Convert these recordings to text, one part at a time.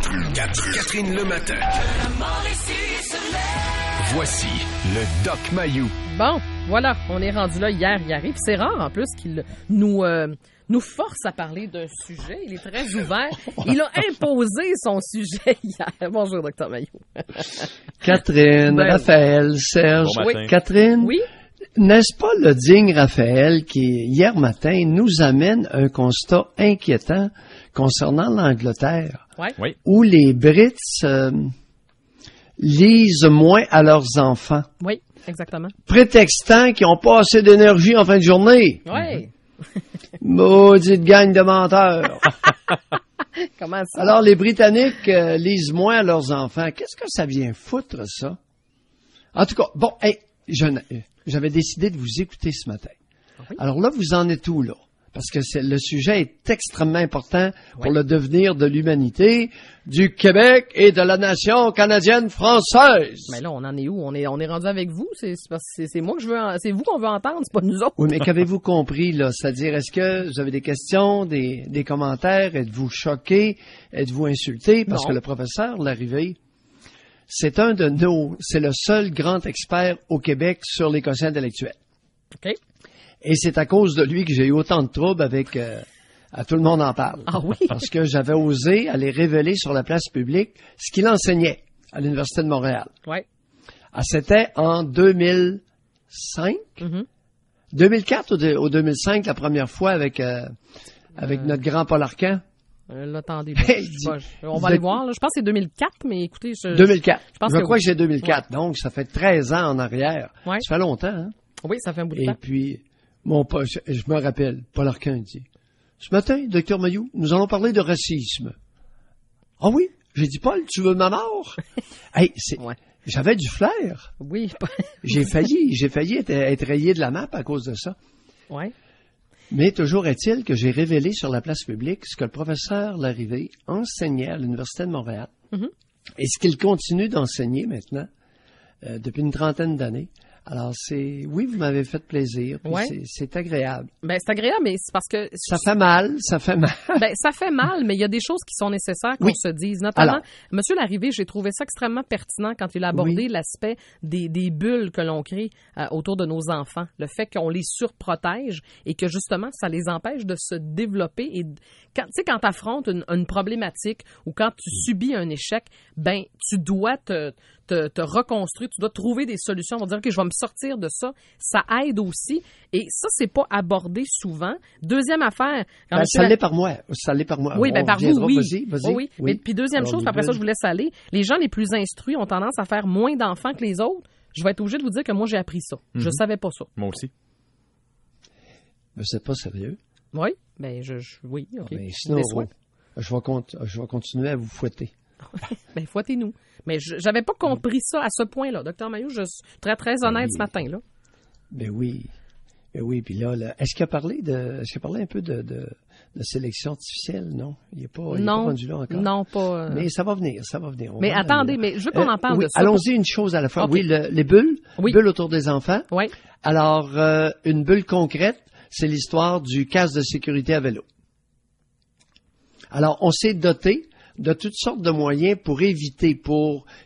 Catherine Le Matin. Voici le Doc Mayou. Bon, voilà, on est rendu là hier, il arrive. C'est rare en plus qu'il nous force à parler d'un sujet. Il est très ouvert. Il a imposé son sujet hier. Bonjour, Dr Mayou. Catherine, Raphaël, Serge. Bon matin. Oui. Catherine, Oui? N'est-ce pas le digne Raphaël qui, hier matin, nous amène un constat inquiétant concernant l'Angleterre, Oui. où les Brits lisent moins à leurs enfants, Oui, exactement. prétextant qu'ils n'ont pas assez d'énergie en fin de journée. Oui. Maudite gang de menteurs. Comment ça? Alors, les Britanniques lisent moins à leurs enfants. Qu'est-ce que ça vient foutre, ça? En tout cas, bon, j'avais décidé de vous écouter ce matin. Oui. Alors là, vous en êtes où, là? Parce que le sujet est extrêmement important pour le devenir de l'humanité, du Québec et de la nation canadienne-française. Mais là, on en est où? On est rendu avec vous? C'est moi que je veux... C'est vous qu'on veut entendre, c'est pas nous autres. Oui, mais qu'avez-vous compris, là? C'est-à-dire, est-ce que vous avez des questions, des commentaires? Êtes-vous choqué? Êtes-vous insulté? Parce que le professeur Larrivée, c'est le seul grand expert au Québec sur les quotients intellectuels. OK. Et c'est à cause de lui que j'ai eu autant de troubles avec... à tout le monde en parle. Ah oui? Parce que j'avais osé aller révéler sur la place publique ce qu'il enseignait à l'Université de Montréal. Oui. Ah, c'était en 2005? 2004 ou 2005, la première fois avec notre grand Paul Arcand. Là, attendez. On va aller voir. Là. Je pense que c'est 2004, mais écoutez... 2004. Je crois que c'est 2004. Ouais. Donc, ça fait 13 ans en arrière. Ouais. Ça fait longtemps, hein? Oui, ça fait un bout de temps. Et puis, je me rappelle, Paul Arcand dit, ce matin, Dr Mayou, nous allons parler de racisme. Ah oui? J'ai dit, Paul, tu veux ma mort? Hey, j'avais du flair. Oui. J'ai failli être rayé de la map à cause de ça. Oui. Mais toujours est-il que j'ai révélé sur la place publique ce que le professeur Larrivée enseignait à l'Université de Montréal. Et ce qu'il continue d'enseigner maintenant, depuis une trentaine d'années. Alors, oui, vous m'avez fait plaisir. C'est agréable. Ben, c'est agréable, mais c'est parce que... Ça fait mal. Ben, ça fait mal, mais il y a des choses qui sont nécessaires qu'on se dise. Notamment, Monsieur Larrivée, j'ai trouvé ça extrêmement pertinent quand il a abordé l'aspect des bulles que l'on crée autour de nos enfants. Le fait qu'on les surprotège et que, justement, ça les empêche de se développer. Et quand tu affrontes une problématique ou quand tu subis un échec, ben, tu dois te reconstruire, tu dois trouver des solutions. On va dire, OK, je vais me sortir de ça. Ça aide aussi. Et ça, c'est pas abordé souvent. Deuxième affaire... Ça l'est par moi. Oui, ben par vous, oui. Vas-y. Oui. Mais puis deuxième chose, après ça, je vous laisse aller. Les gens les plus instruits ont tendance à faire moins d'enfants que les autres. Je vais être obligé de vous dire que moi, j'ai appris ça. Je savais pas ça. Moi aussi. Mais c'est pas sérieux. Oui, ben oui, OK. Mais sinon, je vais continuer à vous fouetter. Ben, fouettez-nous. Mais j'avais pas compris ça à ce point-là. Docteur Mayou, je suis très, très honnête ce matin, là. Ben oui. Puis là, est-ce qu'il a parlé un peu de sélection artificielle? Non. Il n'est pas rendu là encore. Non, pas. Mais ça va venir. Mais attendez, mais je veux qu'on en parle de ça. Allons-y une chose à la fois. Okay. Oui, les bulles. Oui. Bulles autour des enfants. Oui. Alors, une bulle concrète, c'est l'histoire du casque de sécurité à vélo. Alors, on s'est doté de toutes sortes de moyens pour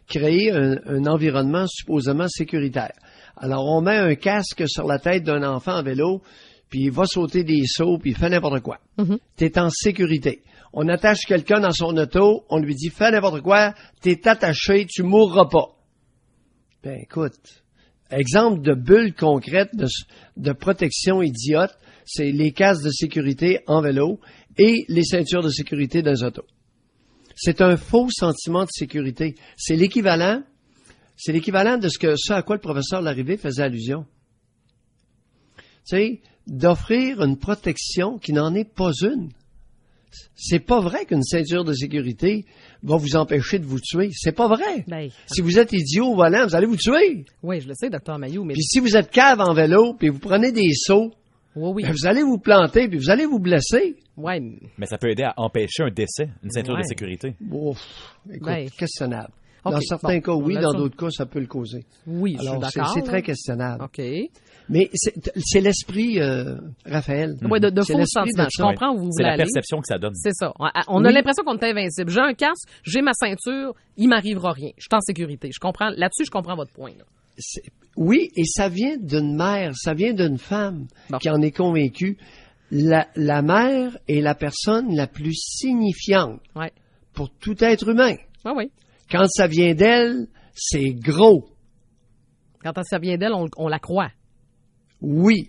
créer un environnement supposément sécuritaire. Alors, on met un casque sur la tête d'un enfant en vélo, puis il va sauter des sauts, puis il fait n'importe quoi. T'es en sécurité. On attache quelqu'un dans son auto, on lui dit « Fais n'importe quoi, t'es attaché, tu mourras pas. » Ben, écoute, exemple de bulle concrète de protection idiote, c'est les casques de sécurité en vélo et les ceintures de sécurité dans les autos. C'est un faux sentiment de sécurité. C'est l'équivalent de ce à quoi le professeur Larrivée faisait allusion. Tu sais, d'offrir une protection qui n'en est pas une. C'est pas vrai qu'une ceinture de sécurité va vous empêcher de vous tuer. C'est pas vrai. Ben, si vous êtes idiot au volant, vous allez vous tuer. Oui, je le sais, Dr Mayou. Mais... Puis si vous êtes cave en vélo, puis vous prenez des sauts, ben vous allez vous planter, puis vous allez vous blesser. Ouais. Mais ça peut aider à empêcher un décès, une ceinture de sécurité. Ouf, écoute, questionnable. Dans certains cas, oui. Dans d'autres cas, ça peut le causer. Oui, alors, je suis d'accord. C'est très questionnable. OK. Mais c'est l'esprit, Raphaël. Oui, de faux sentiments. Je comprends où vous voulez aller. C'est la perception que ça donne. C'est ça. On a l'impression qu'on est invincible. J'ai un casque, j'ai ma ceinture, il m'arrivera rien. Je suis en sécurité. Je comprends. Là-dessus, je comprends votre point. Là. Oui, et ça vient d'une mère, ça vient d'une femme qui en est convaincue. La mère est la personne la plus signifiante pour tout être humain. Oui. Quand ça vient d'elle, c'est gros. Quand ça vient d'elle, on la croit. Oui.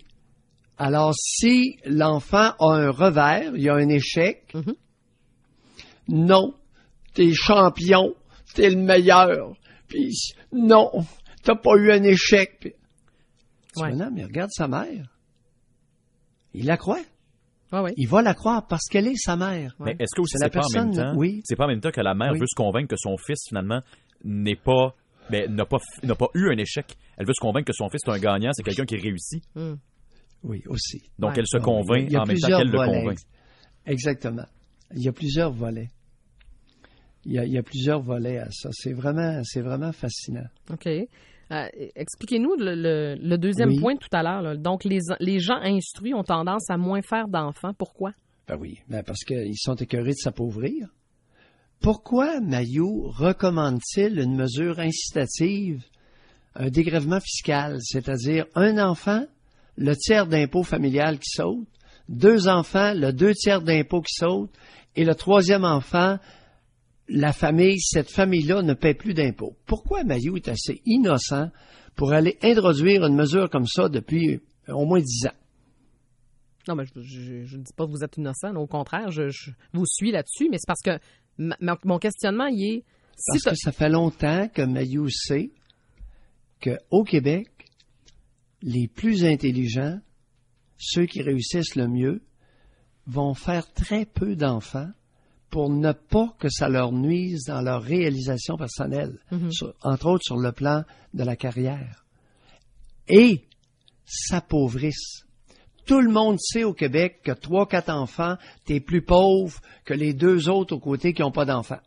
Alors, si l'enfant a un revers, il y a un échec, non, t'es champion, t'es le meilleur, puis non, t'as pas eu un échec. Puis, non, mais regarde sa mère. Il la croit. Il va la croire parce qu'elle est sa mère. Mais est-ce que aussi c'est pas en même temps, c'est pas en même temps que la mère veut se convaincre que son fils finalement n'a pas eu un échec. Elle veut se convaincre que son fils est un gagnant, c'est quelqu'un qui réussit. Oui, aussi. Donc elle se convainc en même temps qu'elle le convainc. Exactement. Il y a plusieurs volets. Il y a plusieurs volets à ça. C'est vraiment fascinant. OK. Expliquez-nous le deuxième point de tout à l'heure. Là. Donc, les gens instruits ont tendance à moins faire d'enfants. Pourquoi? Ben oui, parce qu'ils sont écœurés de s'appauvrir. Pourquoi Mailloux recommande-t-il une mesure incitative, un dégrèvement fiscal, c'est-à-dire un enfant, le tiers d'impôt familial qui saute, 2 enfants, le 2/3 d'impôt qui saute, et le 3e enfant, cette famille-là ne paie plus d'impôts. Pourquoi Mailloux est assez innocent pour aller introduire une mesure comme ça depuis au moins 10 ans? Non, mais je ne dis pas que vous êtes innocent. Non, au contraire, je vous suis là-dessus, mais c'est parce que mon questionnement, il est... Parce que ça fait longtemps que Mailloux sait qu'au Québec, les plus intelligents, ceux qui réussissent le mieux, vont faire très peu d'enfants pour ne pas que ça leur nuise dans leur réalisation personnelle, entre autres sur le plan de la carrière. Et s'appauvrissent. Tout le monde sait au Québec que 3-4 enfants, t'es plus pauvre que les 2 autres aux côtés qui n'ont pas d'enfants.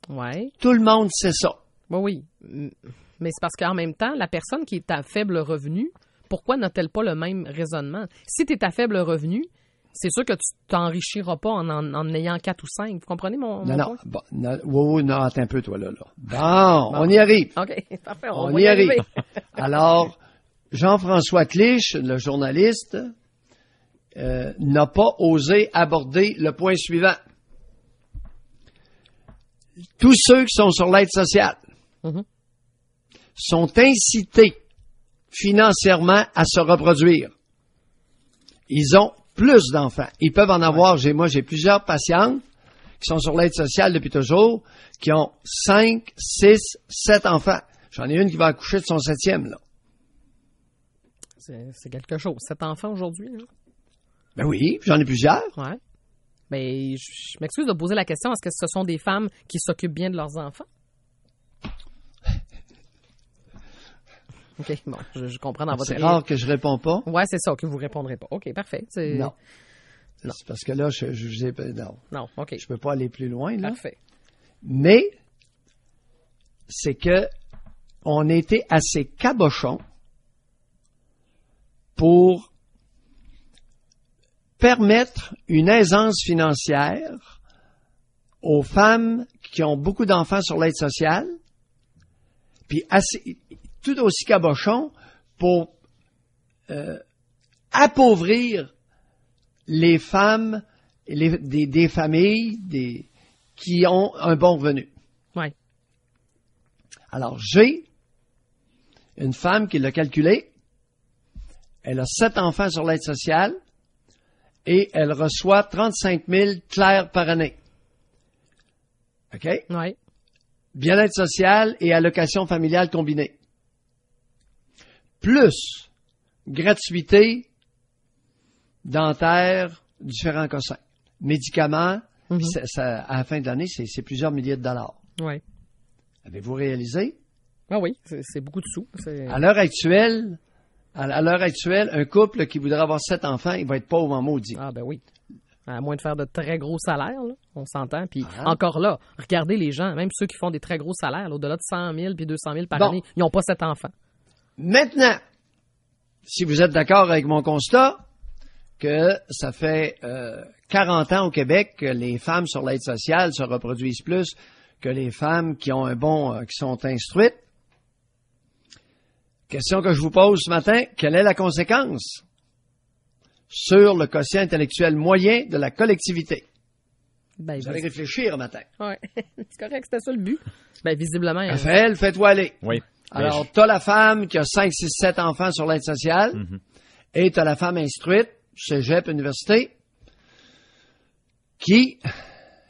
Ouais. Tout le monde sait ça. Oui. Mais c'est parce qu'en même temps, la personne qui est à faible revenu, pourquoi n'a-t-elle pas le même raisonnement? Si tu es à faible revenu, c'est sûr que tu t'enrichiras pas en ayant 4 ou 5. Vous comprenez mon point? Non, attends un peu, toi, là. Bon, on y arrive. OK, parfait. On y arrive. Alors, Jean-François Clich, le journaliste, n'a pas osé aborder le point suivant. Tous ceux qui sont sur l'aide sociale sont incités financièrement à se reproduire. Ils ont plus d'enfants. Ils peuvent en avoir. J'ai plusieurs patientes qui sont sur l'aide sociale depuis toujours, qui ont 5, 6, 7 enfants. J'en ai une qui va accoucher de son 7e, là. C'est quelque chose. 7 enfants aujourd'hui, là? Ben oui, j'en ai plusieurs. Ouais. Mais je m'excuse de poser la question, est-ce que ce sont des femmes qui s'occupent bien de leurs enfants? OK, bon, je comprends dans votre... C'est rare que je réponds pas. Ouais, c'est ça, que vous répondrez pas. OK, parfait. Non. C'est parce que là, non, OK. Je peux pas aller plus loin, là. Parfait. Mais, c'est que on était assez cabochons pour permettre une aisance financière aux femmes qui ont beaucoup d'enfants sur l'aide sociale, puis tout aussi cabochon pour appauvrir les femmes, des familles qui ont un bon revenu. Oui. Alors, j'ai une femme qui l'a calculé. Elle a 7 enfants sur l'aide sociale et elle reçoit 35 000 clairs par année. OK? Oui. Bien-être social et allocation familiale combinée. Plus gratuité dentaire, différents cossins. Médicaments, à la fin de l'année, c'est plusieurs milliers de dollars. Oui. Avez-vous réalisé? Ah oui, c'est beaucoup de sous. À l'heure actuelle, un couple qui voudrait avoir 7 enfants, il va être pauvre en maudit. Ah ben oui. À moins de faire de très gros salaires, là, on s'entend. Puis encore là, regardez les gens, même ceux qui font des très gros salaires, là, au-delà de 100 000 puis 200 000 par année, ils n'ont pas 7 enfants. Maintenant, si vous êtes d'accord avec mon constat, que ça fait 40 ans au Québec que les femmes sur l'aide sociale se reproduisent plus que les femmes qui ont qui sont instruites. Question que je vous pose ce matin, quelle est la conséquence sur le quotient intellectuel moyen de la collectivité? Ben, vous allez réfléchir un matin. Oui, c'est correct, c'était ça le but. Ben, visiblement... Raphaël, fais-toi aller. Oui. Alors, t'as la femme qui a 5, 6, 7 enfants sur l'aide sociale, et t'as la femme instruite, cégep, université, qui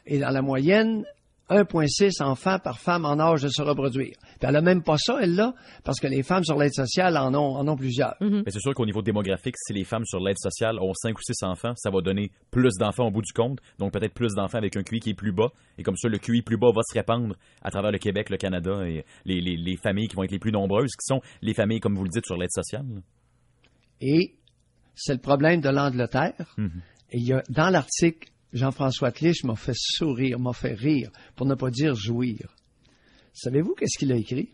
est dans la moyenne 1,6 enfants par femme en âge de se reproduire. Puis elle n'a même pas ça, elle, là, parce que les femmes sur l'aide sociale en ont plusieurs. Mais c'est sûr qu'au niveau démographique, si les femmes sur l'aide sociale ont 5 ou 6 enfants, ça va donner plus d'enfants au bout du compte, donc peut-être plus d'enfants avec un QI qui est plus bas. Et comme ça, le QI plus bas va se répandre à travers le Québec, le Canada et les familles qui vont être les plus nombreuses, qui sont les familles, comme vous le dites, sur l'aide sociale. Et c'est le problème de l'Angleterre. Et il y a, dans l'article, Jean-François Clich m'a fait sourire, m'a fait rire, pour ne pas dire jouir. Savez-vous qu'est-ce qu'il a écrit?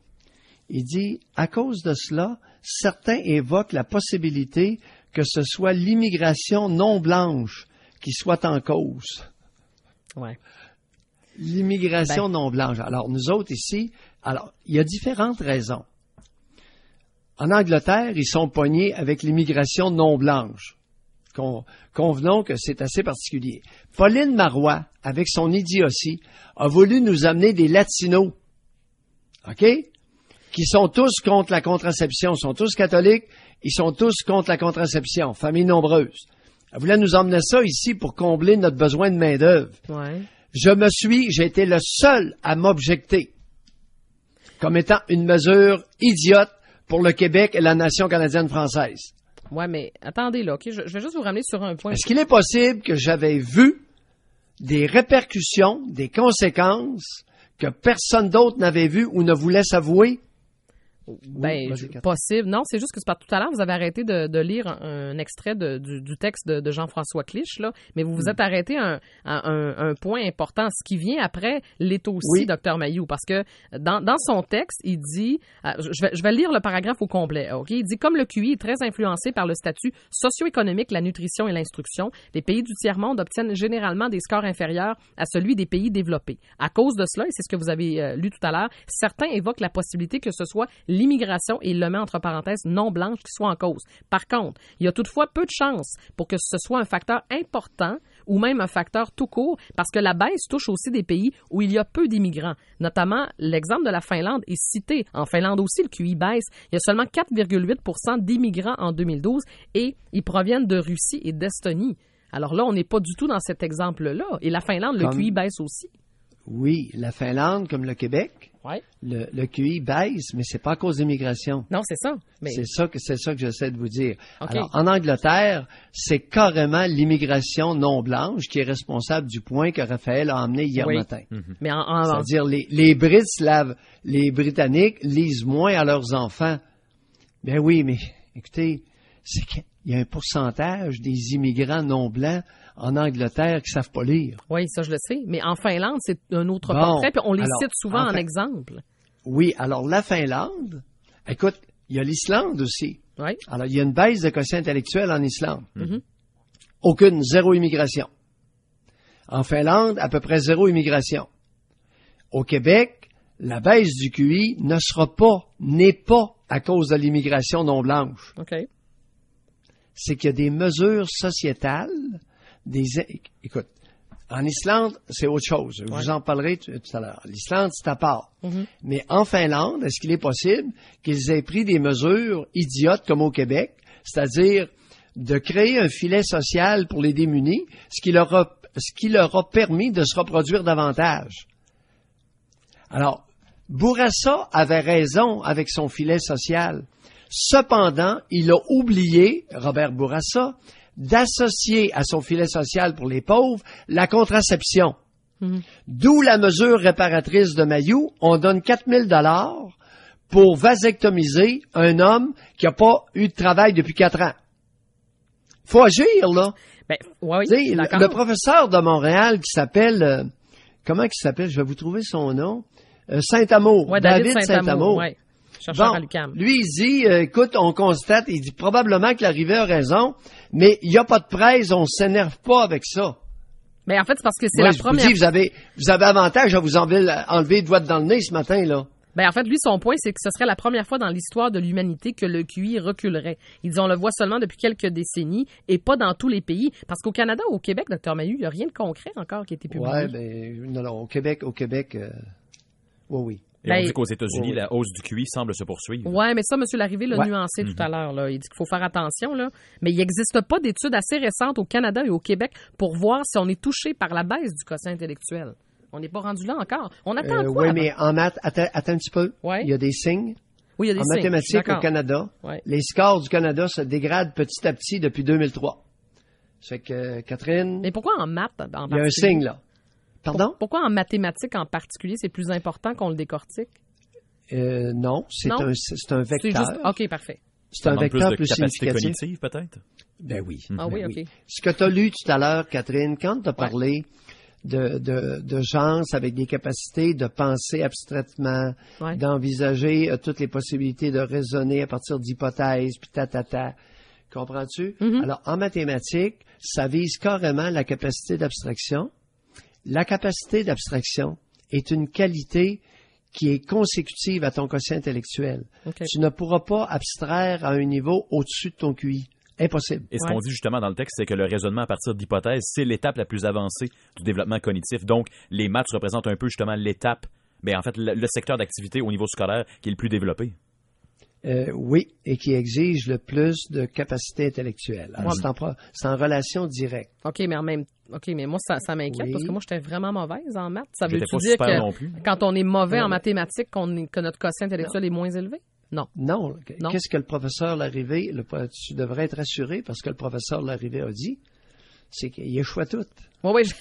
Il dit, à cause de cela, certains évoquent la possibilité que ce soit l'immigration non blanche qui soit en cause. Ouais. L'immigration non blanche. Alors, nous autres ici, il y a différentes raisons. En Angleterre, ils sont pognés avec l'immigration non blanche. Convenons que c'est assez particulier. Pauline Marois, avec son idiotie, a voulu nous amener des Latinos, OK? Qui sont tous contre la contraception, sont tous catholiques, ils sont tous contre la contraception, famille nombreuse. Elle voulait nous emmener ça ici pour combler notre besoin de main-d'œuvre. Ouais. J'ai été le seul à m'objecter comme étant une mesure idiote pour le Québec et la nation canadienne-française. Oui, mais attendez là, OK? Je vais juste vous ramener sur un point. Est-ce qu'il est possible que j'avais vu des répercussions, des conséquences que personne d'autre n'avait vues ou ne voulait s'avouer? Ben, possible. Non, c'est juste que tout à l'heure, vous avez arrêté de lire un extrait du texte de Jean-François Clich, là, mais vous vous êtes arrêté à un point important, ce qui vient après l'est aussi, Dr Mayou, parce que dans son texte, il dit, je vais lire le paragraphe au complet, OK? Il dit, comme le QI est très influencé par le statut socio-économique, la nutrition et l'instruction, les pays du tiers-monde obtiennent généralement des scores inférieurs à celui des pays développés. À cause de cela, et c'est ce que vous avez lu tout à l'heure, certains évoquent la possibilité que ce soit l'immigration, et il le met entre parenthèses, non blanche qui soit en cause. Par contre, il y a toutefois peu de chances pour que ce soit un facteur important ou même un facteur tout court, parce que la baisse touche aussi des pays où il y a peu d'immigrants. Notamment, l'exemple de la Finlande est cité. En Finlande aussi, le QI baisse. Il y a seulement 4,8% d'immigrants en 2012 et ils proviennent de Russie et d'Estonie. Alors là, on n'est pas du tout dans cet exemple-là. Et la Finlande, le QI baisse aussi. Oui, la Finlande, comme le Québec, le QI baisse, mais c'est pas à cause d'immigration. Non, c'est ça. Mais... C'est ça que j'essaie de vous dire. Okay. Alors, en Angleterre, c'est carrément l'immigration non blanche qui est responsable du point que Raphaël a emmené hier matin. Mais c'est-à-dire, les Britanniques lisent moins à leurs enfants. Ben oui, mais écoutez, c'est qu'il y a un pourcentage des immigrants non blancs en Angleterre qui savent pas lire. Oui, ça je le sais. Mais en Finlande, c'est un autre portrait, puis on les cite souvent en exemple. Oui, alors la Finlande, écoute, il y a l'Islande aussi. Oui. Alors, il y a une baisse de quotient intellectuel en Islande. Aucune, zéro immigration. En Finlande, à peu près zéro immigration. Au Québec, la baisse du QI n'est pas à cause de l'immigration non blanche. OK. C'est qu'il y a des mesures sociétales. Écoute, en Islande, c'est autre chose. Je vous en parlerai tout à l'heure. L'Islande, c'est à part. Mais en Finlande, est-ce qu'il est possible qu'ils aient pris des mesures idiotes comme au Québec, c'est-à-dire de créer un filet social pour les démunis, ce qui leur a permis de se reproduire davantage? Alors, Bourassa avait raison avec son filet social. Cependant, il a oublié, Robert Bourassa, d'associer à son filet social pour les pauvres la contraception. D'où la mesure réparatrice de Mayou. On donne 4 000 $ pour vasectomiser un homme qui n'a pas eu de travail depuis 4 ans. Faut agir, là. Ben, oui, le professeur de Montréal qui s'appelle, comment il s'appelle? Je vais vous trouver son nom. Saint-Amour. Ouais, David Saint-Amour. Ouais. Chercheur à l'UQAM. Lui, il dit, écoute, on constate, il dit probablement que l'arrivée a raison, mais il n'y a pas de presse, on s'énerve pas avec ça. Mais en fait, c'est parce que c'est la première... Je vous dis, vous avez avantage à vous enlever les doigts dans le nez ce matin, là. Ben, en fait, lui, son point, c'est que ce serait la première fois dans l'histoire de l'humanité que le QI reculerait. Il dit, on le voit seulement depuis quelques décennies et pas dans tous les pays. Parce qu'au Canada ou au Québec, Dr Maheu, il n'y a rien de concret encore qui a été publié. Ouais, non, au Québec, oui. Et on dit qu'aux États-Unis, la hausse du QI semble se poursuivre. Oui, mais ça, M. Larrivée l'a nuancé tout à l'heure. Là. Il dit qu'il faut faire attention, là. Mais il n'existe pas d'études assez récentes au Canada et au Québec pour voir si on est touché par la baisse du quotient intellectuel. On n'est pas rendu là encore. On attend quoi? Oui, mais en maths, attends un petit peu. Ouais. Il y a des signes. Oui, il y a des signes. En mathématiques au Canada, les scores du Canada se dégradent petit à petit depuis 2003. Ça fait que, Catherine... Mais pourquoi en maths, en particulier? Il y a un signe, là. Pardon? Pourquoi en mathématiques en particulier, c'est plus important qu'on le décortique? Non, c'est un vecteur. C'est juste... OK, parfait. C'est un vecteur plus capacité significatif. cognitive, peut-être? Ben oui. Ah oui, OK. Ce que tu as lu tout à l'heure, Catherine, quand tu as parlé de gens avec des capacités de penser abstraitement, d'envisager toutes les possibilités de raisonner à partir d'hypothèses, puis comprends-tu? Mm-hmm. Alors, en mathématiques, ça vise carrément la capacité d'abstraction. La capacité d'abstraction est une qualité qui est consécutive à ton quotient intellectuel. Okay. Tu ne pourras pas abstraire à un niveau au-dessus de ton QI. Impossible. Et ce qu'on dit justement dans le texte, c'est que le raisonnement à partir d'hypothèses, c'est l'étape la plus avancée du développement cognitif. Donc, les maths représentent un peu justement l'étape, en fait, le secteur d'activité au niveau scolaire qui est le plus développé. Oui, et qui exige le plus de capacité intellectuelle. Alors, c'est en relation directe. OK, mais moi, ça m'inquiète parce que moi, j'étais vraiment mauvaise en maths. Ça veut dire que quand on est mauvais en mathématiques, que notre quotient intellectuel est moins élevé? Non. Qu'est-ce que le professeur Larrivée, tu devrais être assuré parce que le professeur Larrivée a dit, c'est qu'il échoue tout. Oui, je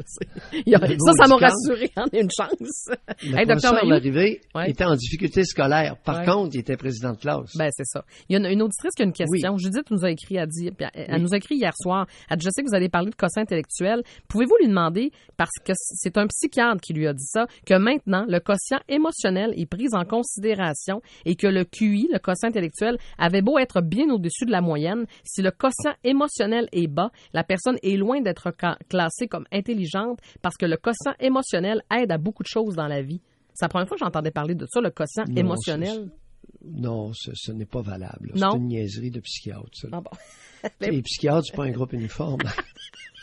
sais. Ça m'a rassuré, on a une chance. Le professeur Larrivée était en difficulté scolaire. Par contre, il était président de classe. Ben, c'est ça. Il y a une auditrice qui a une question. Oui. Judith nous a écrit, elle nous a écrit hier soir. Elle dit, je sais que vous allez parler de quotient intellectuel. Pouvez-vous lui demander, parce que c'est un psychiatre qui lui a dit ça, que maintenant, le quotient émotionnel est pris en considération et que le QI, le quotient intellectuel, avait beau être bien au-dessus de la moyenne, si le quotient émotionnel est bas, la personne est loin d'être classée comme intelligente parce que le quotient émotionnel aide à beaucoup de choses dans la vie. C'est la première fois que j'entendais parler de ça, le quotient émotionnel. Non, ce n'est pas valable. Non. C'est une niaiserie de psychiatre. Ça. Ah bon. Les psychiatres, c'est pas un groupe uniforme.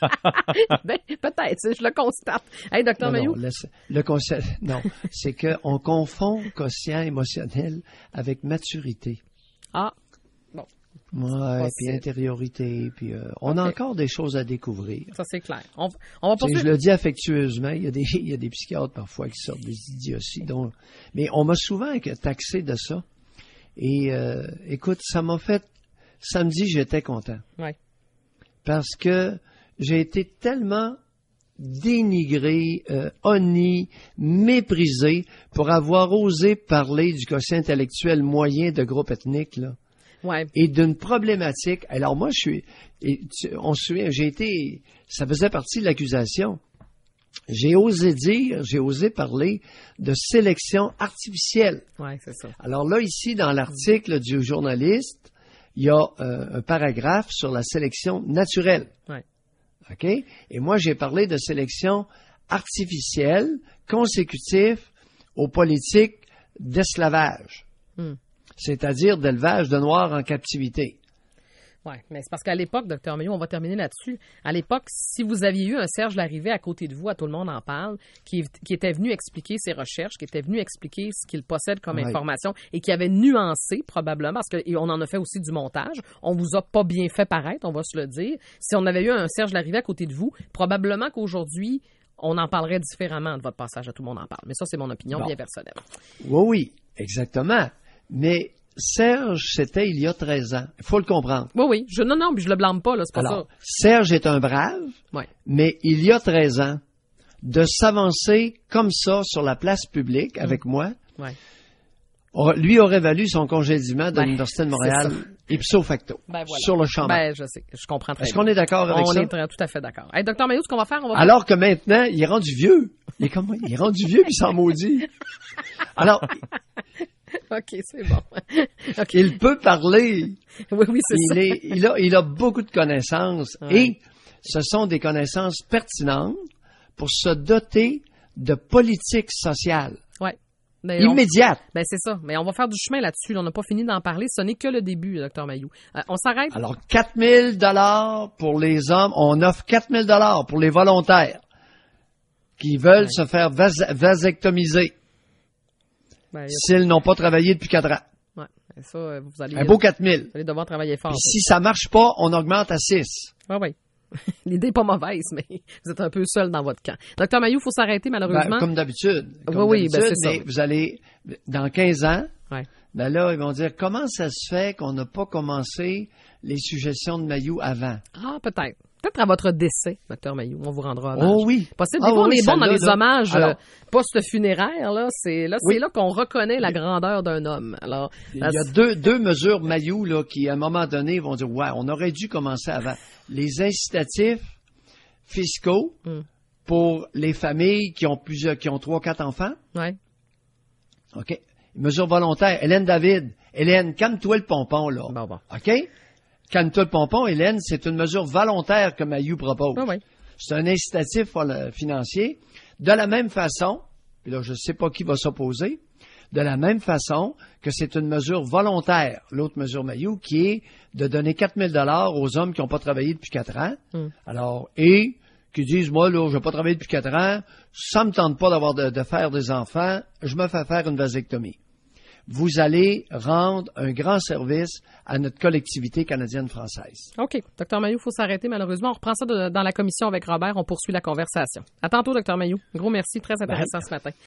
Peut-être, je le constate. Hey, Dr. Maheu. Non, c'est qu'on confond quotient émotionnel avec maturité. Ah. Bon. Ouais, puis intériorité, puis on a encore des choses à découvrir. Ça, c'est clair. On va poursuivre. Je le dis affectueusement, il y a des psychiatres parfois qui sortent des idioties. Mais on m'a souvent taxé de ça. Et écoute, ça m'a fait... Samedi, j'étais content. Ouais. Parce que j'ai été tellement dénigré, honni, méprisé pour avoir osé parler du quotient intellectuel moyen de groupe ethnique, là. Ouais. Et d'une problématique. Alors moi, on se souvient, ça faisait partie de l'accusation. J'ai osé parler de sélection artificielle. Ouais, c'est ça. Alors là, ici, dans l'article du journaliste, il y a un paragraphe sur la sélection naturelle. Ouais. OK? Et moi, j'ai parlé de sélection artificielle consécutive aux politiques d'esclavage. C'est-à-dire d'élevage de Noirs en captivité. Oui, mais c'est parce qu'à l'époque, Dr. Maheu, on va terminer là-dessus. À l'époque, si vous aviez eu un Serge Larrivée à côté de vous, à tout le monde en parle, qui était venu expliquer ses recherches, qui était venu expliquer ce qu'il possède comme information et qui avait nuancé probablement, parce qu'on en a fait aussi du montage. On vous a pas bien fait paraître, on va se le dire. Si on avait eu un Serge Larrivée à côté de vous, probablement qu'aujourd'hui, on en parlerait différemment de votre passage à Tout le monde en parle. Mais ça, c'est mon opinion bien personnelle. Oui, exactement. Mais Serge, c'était il y a 13 ans. Il faut le comprendre. Oui. Non, puis je le blâme pas, là, c'est pas ça. Serge est un brave, mais il y a 13 ans, de s'avancer comme ça sur la place publique avec moi, lui aurait valu son congédiement de l'Université de Montréal ipso facto, Ben voilà. sur le champ. Ben, je sais, je comprends très bien. Est-ce qu'on est d'accord avec ça? On est tout à fait d'accord. Hey, Dr Mailloux, ce qu'on va faire, Alors que maintenant, il est rendu vieux. Il est rendu vieux, puis il s'en maudit. Alors, OK, c'est bon. Okay. Il peut parler. Oui, c'est ça. Il a beaucoup de connaissances et ce sont des connaissances pertinentes pour se doter de politique sociale. Ouais. Immédiate. Ben c'est ça. Mais on va faire du chemin là-dessus. On n'a pas fini d'en parler. Ce n'est que le début, Dr Mailloux. On s'arrête? Alors, 4 000 pour les hommes. On offre 4 000 pour les volontaires qui veulent se faire vasectomiser s'ils n'ont pas travaillé depuis 4 ans. Ouais. Ça, vous allez... Un beau 4 000. Vous allez devoir travailler fort. Puis si ça marche pas, on augmente à 6. Ah oui. L'idée n'est pas mauvaise, mais vous êtes un peu seul dans votre camp. Docteur Mailloux, il faut s'arrêter malheureusement. Comme d'habitude. Oui, c'est ça. Vous allez, dans 15 ans, ouais. Ben là, ils vont dire, comment ça se fait qu'on n'a pas commencé les suggestions de Mailloux avant? Ah, peut-être. Peut-être à votre décès, Dr Mailloux, on vous rendra hommage. Oh oui. Possible. Des fois, on est bon dans les hommages post-funéraires. Là, c'est là qu'on reconnaît la grandeur d'un homme. Alors, il y a deux mesures Mailloux là, qui, à un moment donné, vont dire, ouais, on aurait dû commencer avant. Les incitatifs fiscaux pour les familles qui ont 3-4 enfants. Ouais. OK. Mesure volontaire. Hélène David. Hélène, calme-toi le pompon, là. Bon. OK? Calme-toi le pompon, Hélène, c'est une mesure volontaire que Mailloux propose. Ah oui. C'est un incitatif financier. De la même façon, puis là, je ne sais pas qui va s'opposer, de la même façon que c'est une mesure volontaire, l'autre mesure Mailloux, qui est de donner 4 000 $ aux hommes qui n'ont pas travaillé depuis 4 ans. Alors, et qui disent, moi, là, je n'ai pas travaillé depuis 4 ans, ça ne me tente pas d'avoir de faire des enfants, je me fais faire une vasectomie. Vous allez rendre un grand service à notre collectivité canadienne-française. OK. Dr Mailloux, il faut s'arrêter malheureusement. On reprend ça dans la commission avec Robert. On poursuit la conversation. À tantôt, Dr Mailloux. Gros merci. Très intéressant ce matin.